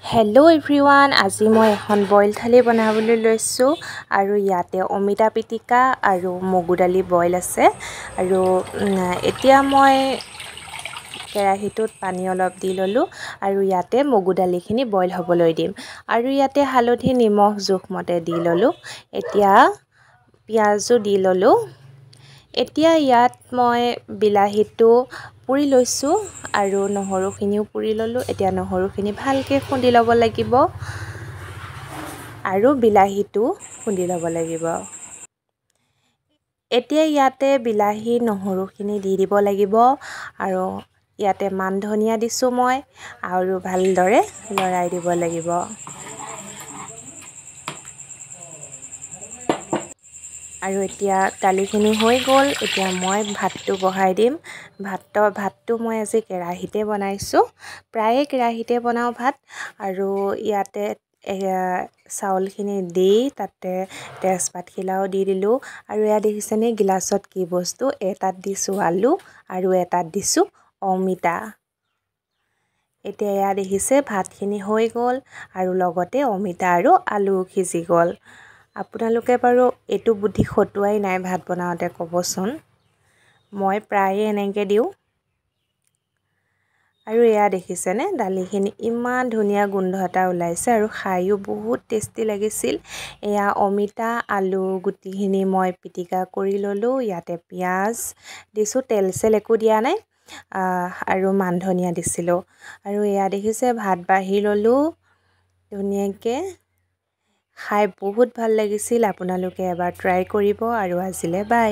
Hello' everyone, আজি মই এখন বইল থালি বনাবলৈ লৈছোঁ আৰু ইয়াতে অমিতা পিটিকা আৰু মগু দালি বইল আছে। আৰু এতিয়া মই কেৰাহীটোত পানী অলপ দি ল'লোঁ আৰু ইয়াতে মগু দালিখিনি বইল হ'বলৈ দিম আৰু ইয়াতে হালধি নিমখ জোখমতে দি ল'লোঁ। এতিয়া পিঁয়াজো দি ল'লোঁ। এতিয়া ইয়াত মই বিলাহীটো পুৰি লৈছোঁ আৰু নহৰুখিনিও পুৰি ল'লোঁ। এতিয়া নহৰুখিনি ভালকৈ খুন্দি ল'ব লাগিব আৰু বিলাহীটো খুন্দি ল'ব লাগিব। এতিয়া ইয়াতে বিলাহী নহৰুখিনি দি দিব লাগিব আৰু ইয়াতে মান ধনিয়া দিছোঁ মই আৰু ভালদৰে লৰাই দিব লাগিব। আৰু এতিয়া দালিখিনি হৈ গ'ল। এতিয়া মই ভাতটো বহাই দিম। ভাতটো মই আজি কেৰাহীতে বনাইছোঁ। প্ৰায়ে কেৰাহীতে বনাওঁ ভাত। আৰু ইয়াতে চাউলখিনি দি তাতে তেজপাতখিলাও দি দিলোঁ আৰু এয়া দেখিছেনে গিলাচত কি বস্তু, এটাত দিছোঁ আলু আৰু এটাত দিছোঁ অমিতা। এতিয়া এয়া দেখিছে ভাতখিনি হৈ গ'ল আৰু লগতে অমিতা আৰু আলু সিজি গ'ল। আপোনালোকে বাৰু এইটো বুদ্ধি খটুৱাই নাই ভাত বনাওঁতে ক'বচোন। মই প্ৰায়ে এনেকৈ দিওঁ। আৰু এয়া দেখিছেনে দালিখিনি ইমান ধুনীয়া গোন্ধ এটা ওলাইছে আৰু খায়ো বহুত টেষ্টি লাগিছিল। এয়া অমিতা আলু গুটিখিনি মই পিটিকা কৰি ল'লোঁ। ইয়াতে পিঁয়াজ দিছোঁ, তেল চেল একো দিয়া নাই আৰু মান ধনিয়া দিছিলোঁ। আৰু এয়া দেখিছে ভাত বাঢ়ি ল'লোঁ ধুনীয়াকৈ। খাই বহুত ভাল লাগিছিল। আপোনালোকে এবাৰ ট্ৰাই কৰিব আৰু আজিলৈ বাই।